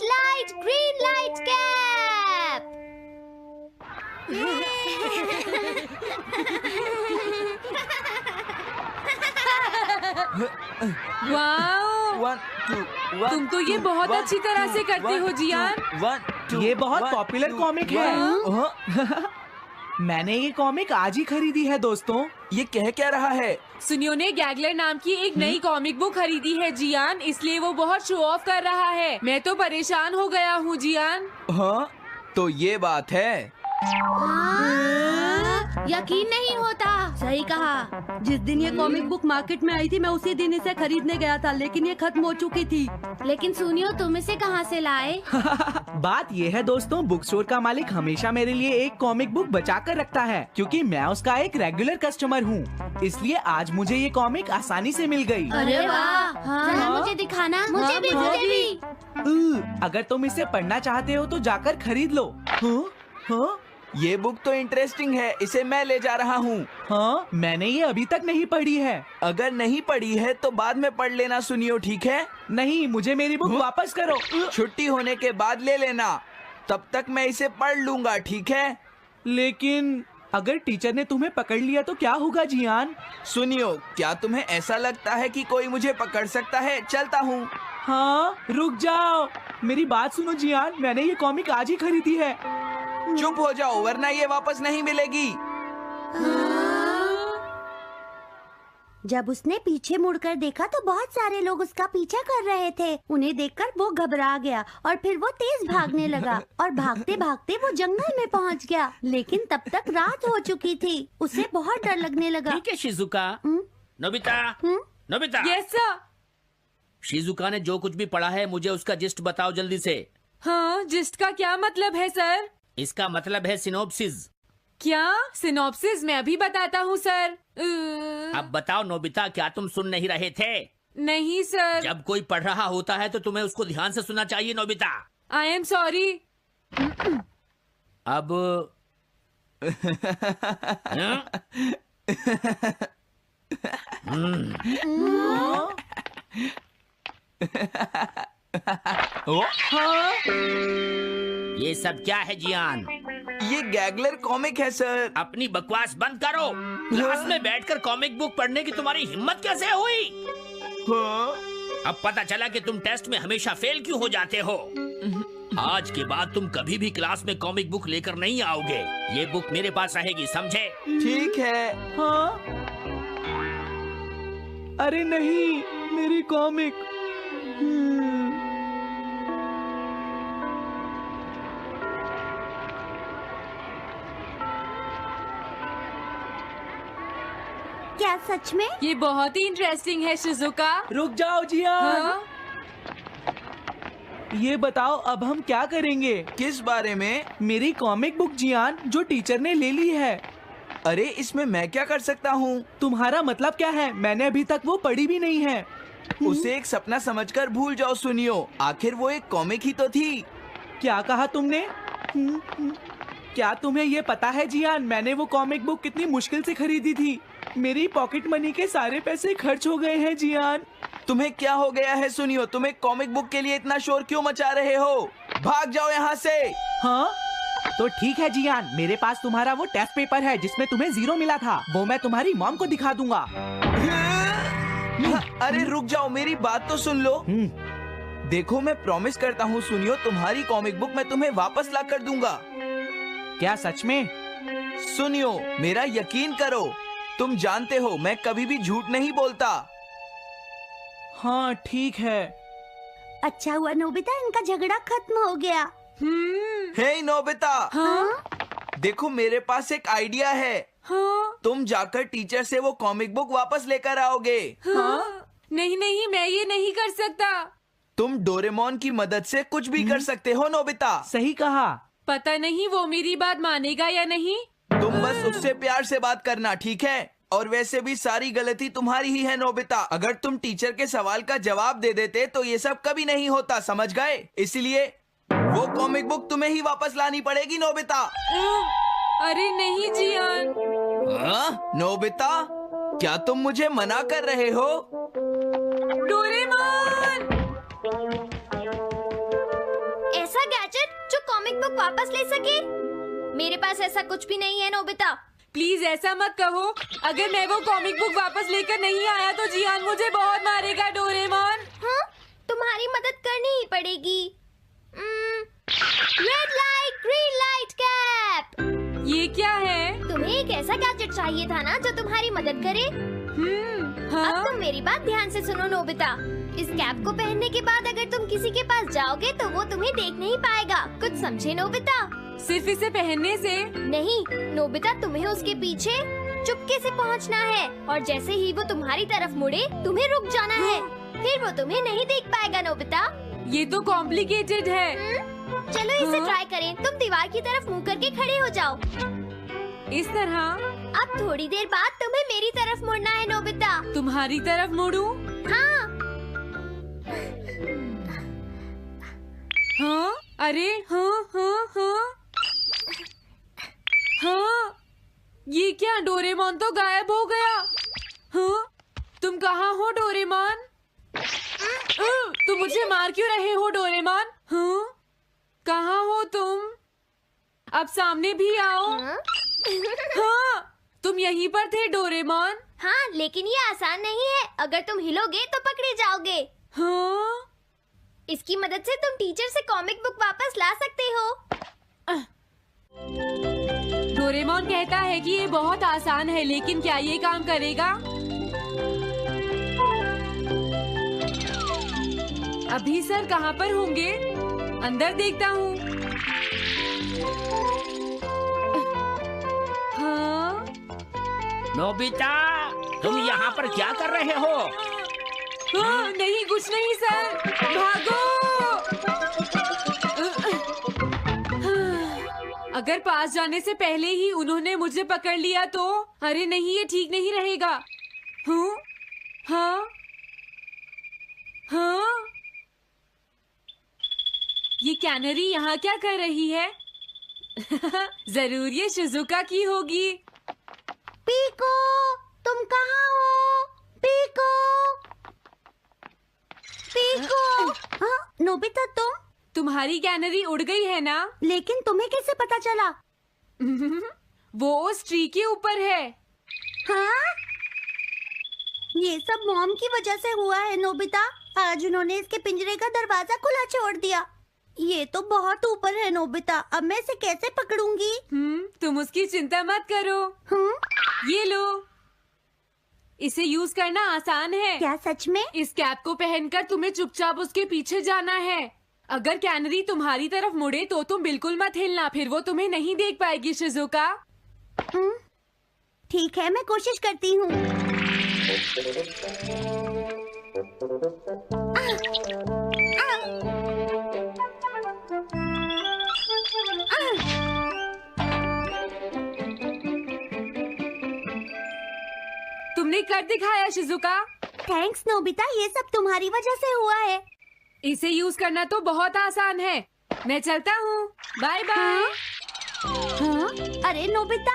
Light green light cap. Wow, 1 2 1 तुम तो ये बहुत अच्छी तरह से करते हो जियान। 1 2 ये बहुत पॉपुलर कॉमिक है। मैंने ये कॉमिक आज ही खरीदी है दोस्तों। ये कह क्या रहा है? सुनियो ने गैगलर नाम की एक नई कॉमिक बुक खरीदी है जियान, इसलिए वो बहुत शो ऑफ कर रहा है। मैं तो परेशान हो गया हूँ जियान। हाँ, तो ये बात है। यकीन नहीं होता। सही कहा। जिस दिन ये कॉमिक बुक मार्केट में आई थी मैं उसी दिन इसे खरीदने गया था, लेकिन ये खत्म हो चुकी थी। लेकिन सुनियो, तुम इसे कहाँ से लाए? बात ये है दोस्तों, बुक स्टोर का मालिक हमेशा मेरे लिए एक कॉमिक बुक बचा कर रखता है, क्योंकि मैं उसका एक रेगुलर कस्टमर हूँ। इसलिए आज मुझे ये कॉमिक आसानी से मिल गई। अरे वाह! जरा मुझे दिखाना। मुझे भी। अगर तुम इसे पढ़ना चाहते हो तो जाकर खरीद लो। हाँ? ये बुक तो इंटरेस्टिंग है, इसे मैं ले जा रहा हूँ। हाँ, मैंने ये अभी तक नहीं पढ़ी है। अगर नहीं पढ़ी है तो बाद में पढ़ लेना सुनियो, ठीक है? नहीं, मुझे मेरी बुक वापस करो। छुट्टी होने के बाद ले लेना, तब तक मैं इसे पढ़ लूंगा, ठीक है? लेकिन अगर टीचर ने तुम्हें पकड़ लिया तो क्या होगा जियान? सुनियो, क्या तुम्हें ऐसा लगता है कि कोई मुझे पकड़ सकता है? चलता हूँ। हाँ, रुक जाओ, मेरी बात सुनो जियान, मैंने ये कॉमिक आज ही खरीदी है। चुप हो जाओ, वरना ये वापस नहीं मिलेगी। जब उसने पीछे मुड़कर देखा तो बहुत सारे लोग उसका पीछा कर रहे थे। उन्हें देखकर वो घबरा गया और फिर वो तेज भागने लगा और भागते भागते वो जंगल में पहुंच गया। लेकिन तब तक रात हो चुकी थी। उसे बहुत डर लगने लगा। ठीक है Shizuka. Nobita, Nobita. Yes sir. Shizuka ने जो कुछ भी पढ़ा है मुझे उसका जिस्ट बताओ जल्दी से। हाँ, जिस्ट का क्या मतलब है सर? इसका मतलब है सिनोप्सिस। क्या? सिनॉप्सिस मैं अभी बताता हूँ सर। अब बताओ नोबिता, क्या तुम सुन नहीं रहे थे? नहीं सर। जब कोई पढ़ रहा होता है तो तुम्हें उसको ध्यान से सुनना चाहिए नोबिता। I am sorry. अब ये सब क्या है जियान? ये गैगलर कॉमिक है सर। अपनी बकवास बंद करो। क्लास में बैठकर कॉमिक बुक पढ़ने की तुम्हारी हिम्मत कैसे हुई? हाँ? अब पता चला कि तुम टेस्ट में हमेशा फेल क्यों हो जाते हो। आज के बाद तुम कभी भी क्लास में कॉमिक बुक लेकर नहीं आओगे। ये बुक मेरे पास रहेगी, समझे? ठीक है। हाँ? अरे नहीं, मेरी कॉमिक। क्या सच में? ये बहुत ही इंटरेस्टिंग है शिजुका। रुक जाओ जियान। हाँ? ये बताओ अब हम क्या करेंगे? किस बारे में? मेरी कॉमिक बुक जियान, जो टीचर ने ले ली है। अरे इसमें मैं क्या कर सकता हूँ? तुम्हारा मतलब क्या है? मैंने अभी तक वो पढ़ी भी नहीं है। उसे एक सपना समझकर भूल जाओ सुनियो, आखिर वो एक कॉमिक ही तो थी। क्या कहा तुमने? क्या तुम्हें ये पता है जियान, मैंने वो कॉमिक बुक कितनी मुश्किल से खरीदी थी। मेरी पॉकेट मनी के सारे पैसे खर्च हो गए हैं जियान। तुम्हें क्या हो गया है सुनियो? तुम एक कॉमिक बुक के लिए इतना शोर क्यों मचा रहे हो? भाग जाओ यहाँ से। हाँ? तो ठीक है जियान, मेरे पास तुम्हारा वो टेस्ट पेपर है जिसमें तुम्हें 0 मिला था। वो मैं तुम्हारी मॉम को दिखा दूंगा। अरे रुक जाओ, मेरी बात तो सुन लो। देखो, मैं प्रॉमिस करता हूँ सुनियो, तुम्हारी कॉमिक बुक मैं तुम्हें वापस ला कर दूंगा। क्या सच में? सुनियो, मेरा यकीन करो, तुम जानते हो मैं कभी भी झूठ नहीं बोलता। हाँ ठीक है। अच्छा हुआ नोबिता, इनका झगड़ा खत्म हो गया। हे नोबिता। हाँ? देखो, मेरे पास एक आइडिया है। हाँ? तुम जाकर टीचर से वो कॉमिक बुक वापस लेकर आओगे। हाँ? नहीं नहीं, मैं ये नहीं कर सकता। तुम डोरेमोन की मदद से कुछ भी कर सकते हो नोबिता। सही कहा। पता नहीं वो मेरी बात मानेगा या नहीं। तुम बस उससे प्यार से बात करना, ठीक है? और वैसे भी सारी गलती तुम्हारी ही है नोबिता। अगर तुम टीचर के सवाल का जवाब दे देते तो ये सब कभी नहीं होता, समझ गए? इसलिए वो कॉमिक बुक तुम्हें ही वापस लानी पड़ेगी नोबिता। अरे नहीं जियान। हाँ? नोबिता, क्या तुम मुझे मना कर रहे हो? डोरेमोन! कॉमिक बुक वापस ले सके? मेरे पास ऐसा कुछ भी नहीं है नोबिता। प्लीज ऐसा मत कहो। अगर मैं वो कॉमिक बुक वापस लेकर नहीं आया तो जियान मुझे बहुत मारेगा डोरेमोन। हाँ, तुम्हारी मदद करनी ही पड़ेगी। Red light green light cap. ये क्या है? तुम्हें एक ऐसा गैजेट चाहिए था ना जो तुम्हारी मदद करे। हाँ? अब तुम मेरी बात ध्यान से सुनो नोबिता। इस कैप को पहनने के बाद अगर तुम किसी के पास जाओगे तो वो तुम्हें देख नहीं पाएगा। कुछ समझे नोबिता? सिर्फ इसे पहनने से? नहीं नोबिता, तुम्हें उसके पीछे चुपके से पहुंचना है और जैसे ही वो तुम्हारी तरफ मुड़े तुम्हें रुक जाना है। फिर वो तुम्हें नहीं देख पाएगा नोबिता। ये तो कॉम्प्लिकेटेड है। चलो इसे ट्राई करें। तुम दीवार की तरफ मुंह करके खड़े हो जाओ। इस तरह? अब थोड़ी देर बाद तुम्हें मेरी तरफ मुड़ना है नोबिता। तुम्हारी तरफ मुड़ूं? हाँ। हाँ? अरे हाँ हाँ हाँ हाँ, ये क्या? डोरेमोन तो गायब हो गया। हाँ? तुम कहाँ हो डोरेमोन? तुम मुझे मार क्यों रहे हो डोरेमोन? हाँ? कहाँ हो तुम? अब सामने भी आओ। हाँ, तुम यहीं पर थे डोरेमोन। हाँ, लेकिन ये आसान नहीं है। अगर तुम हिलोगे तो पकड़े जाओगे। हाँ? इसकी मदद से तुम टीचर से कॉमिक बुक वापस ला सकते हो। डोरेमोन कहता है कि ये बहुत आसान है, लेकिन क्या ये काम करेगा? अभी सर कहाँ पर होंगे? अंदर देखता हूँ। हाँ? नोबिता, तुम यहाँ पर क्या कर रहे हो? हाँ, नहीं कुछ नहीं सर। भागो! अगर पास जाने से पहले ही उन्होंने मुझे पकड़ लिया तो? अरे नहीं, ये ठीक नहीं रहेगा। हाँ? हाँ? हाँ? ये कैनरी यहाँ क्या कर रही है? जरूर ये शिजुका की होगी। पीको, तुम कहाँ हो? Pico, pico. हाँ, नोबिता तुम? तुम्हारी कैनरी उड़ गई है ना? लेकिन तुम्हें कैसे पता चला? वो उस ट्री के ऊपर है। हाँ? ये सब मॉम की वजह से हुआ है नोबिता। आज उन्होंने इसके पिंजरे का दरवाजा खुला छोड़ दिया। ये तो बहुत ऊपर है नोबिता। अब मैं इसे कैसे पकड़ूंगी? तुम उसकी चिंता मत करो। ये लो, इसे यूज करना आसान है। क्या सच में? इस कैप को पहनकर तुम्हें चुपचाप उसके पीछे जाना है। अगर कैनरी तुम्हारी तरफ मुड़े तो तुम बिल्कुल मत हिलना, फिर वो तुम्हें नहीं देख पाएगी शिजुका। ठीक है, मैं कोशिश करती हूँ। तुमने कर दिखाया शिजुका। थैंक्स नोबिता, ये सब तुम्हारी वजह से हुआ है। इसे यूज करना तो बहुत आसान है। मैं चलता हूँ। Bye bye. हाँ? अरे नोबिता,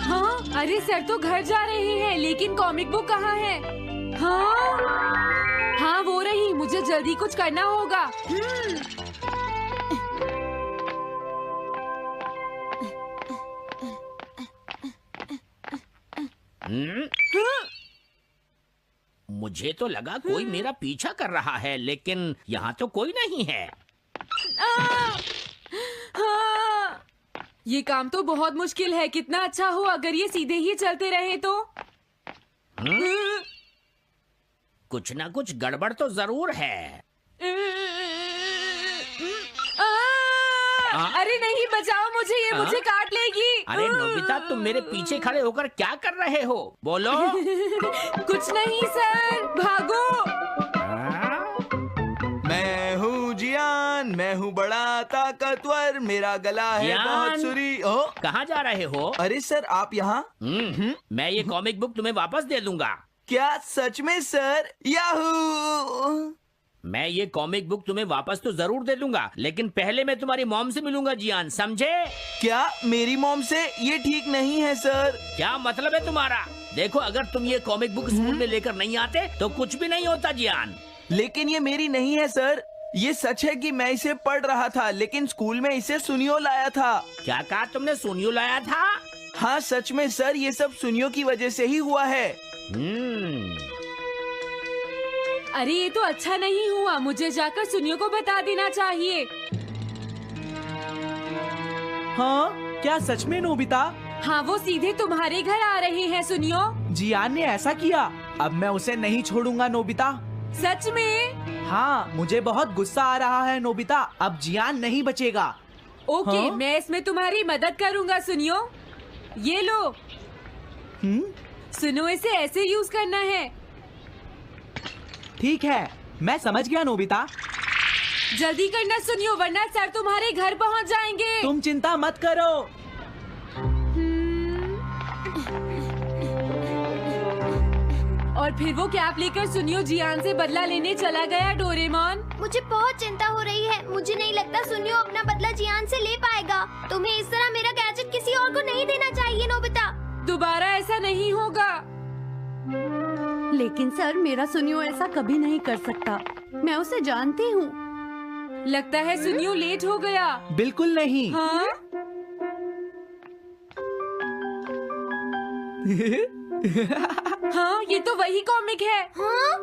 हाँ? अरे सर तो घर जा रहे हैं, लेकिन कॉमिक बुक कहाँ है? हाँ? हाँ वो रही। मुझे जल्दी कुछ करना होगा। मुझे तो लगा कोई मेरा पीछा कर रहा है, लेकिन यहाँ तो कोई नहीं है। हाँ! ये काम तो बहुत मुश्किल है। कितना अच्छा हो अगर ये सीधे ही चलते रहे तो। कुछ ना कुछ गड़बड़ तो जरूर है। अरे नहीं, बचाओ मुझे, ये मुझे काट लेगी। अरे नोबिता, तुम मेरे पीछे खड़े होकर क्या कर रहे हो? बोलो। कुछ नहीं सर, भागो। मैं हूँ जियान, मैं हूँ बड़ा ताकतवर, मेरा गला है जियान। बहुत सुरी। कहाँ जा रहे हो? अरे सर, आप यहाँ? मैं ये कॉमिक बुक तुम्हें वापस दे दूंगा। क्या सच में सर? याहू! मैं ये कॉमिक बुक तुम्हें वापस तो जरूर दे दूंगा, लेकिन पहले मैं तुम्हारी मॉम से मिलूंगा जियान, समझे? क्या मेरी मॉम से? ये ठीक नहीं है सर। क्या मतलब है तुम्हारा? देखो, अगर तुम ये कॉमिक बुक स्कूल में लेकर नहीं आते तो कुछ भी नहीं होता जियान। लेकिन ये मेरी नहीं है सर। ये सच है कि मैं इसे पढ़ रहा था, लेकिन स्कूल में इसे सुनियो लाया था। क्या कहा तुमने? सुनियो लाया था? हाँ सच में सर, ये सब सुनियो की वजह से ही हुआ है। अरे ये तो अच्छा नहीं हुआ, मुझे जाकर सुनियो को बता देना चाहिए। हाँ, क्या सच में नोबिता? हाँ, वो सीधे तुम्हारे घर आ रहे हैं सुनियो। जियान ने ऐसा किया। अब मैं उसे नहीं छोड़ूंगा नोबिता। सच में? हाँ, मुझे बहुत गुस्सा आ रहा है नोबिता। अब जियान नहीं बचेगा। ओके, हाँ? मैं इसमें तुम्हारी मदद करूँगा सुनियो। ये लो। सुनो, इसे ऐसे यूज करना है। ठीक है, मैं समझ गया नोबिता। जल्दी करना सुनियो, वरना सर तुम्हारे घर पहुँच जाएंगे। तुम चिंता मत करो। और फिर वो कैप लेकर सुनियो जियान से बदला लेने चला गया डोरेमोन। मुझे बहुत चिंता हो रही है। मुझे नहीं लगता सुनियो अपना बदला जियान से ले पाएगा। तुम्हें इस तरह मेरा गैजेट किसी और को नहीं देना चाहिए नोबिता। दोबारा ऐसा नहीं होगा। लेकिन सर, मेरा सुनियो ऐसा कभी नहीं कर सकता। मैं उसे जानती हूँ। लगता है सुनियो लेट हो गया। बिल्कुल नहीं। हाँ? हाँ, ये तो वही कॉमिक है। हाँ?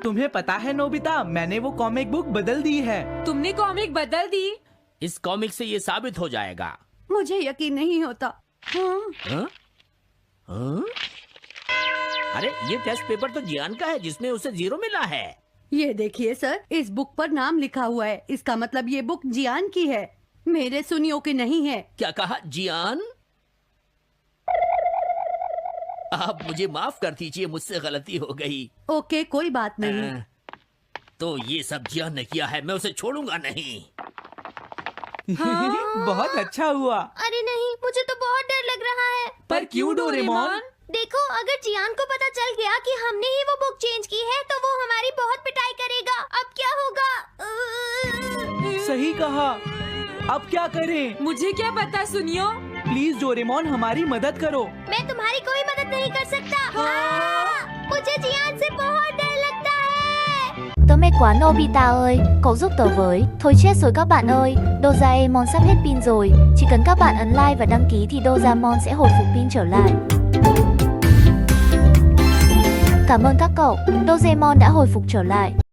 तुम्हें पता है नोबिता, मैंने वो कॉमिक बुक बदल दी है। तुमने कॉमिक बदल दी? इस कॉमिक से ये साबित हो जाएगा। मुझे यकीन नहीं होता। हाँ। हाँ? हाँ? अरे, ये टेस्ट पेपर तो जियान का है, जिसमें उसे 0 मिला है। ये देखिए सर, इस बुक पर नाम लिखा हुआ है। इसका मतलब ये बुक जियान की है, मेरे सुनियो की नहीं है। क्या कहा? जियान? आप मुझे माफ कर दीजिए, मुझसे गलती हो गई। ओके, कोई बात नहीं। तो ये सब जियान ने किया है, मैं उसे छोड़ूंगा नहीं। बहुत अच्छा हुआ। अरे नहीं, मुझे तो बहुत डर लग रहा है। पर क्यों डोरेमोन? देखो, अगर जियान को पता चल गया कि हमने ही वो बुक चेंज की है तो वो हमारी बहुत पिटाई करेगा। अब क्या होगा? सही कहा। अब क्या करें? मुझे क्या पता सुनियो। प्लीज डोरेमोन, हमारी मदद करो। मैं तुम्हारी कोई मदद नहीं कर सकता। मुझे जियान से बहुत डर लगता है। Tớ mệt quá Nobita ơi, cậu giúp tớ với. Thôi chết rồi các bạn ơi, Doraemon sắp hết pin rồi. Chỉ cần các bạn ấn like và đăng ký thì Doraemon sẽ hồi phục pin trở lại. Cảm ơn các cậu, Doraemon đã hồi phục trở lại.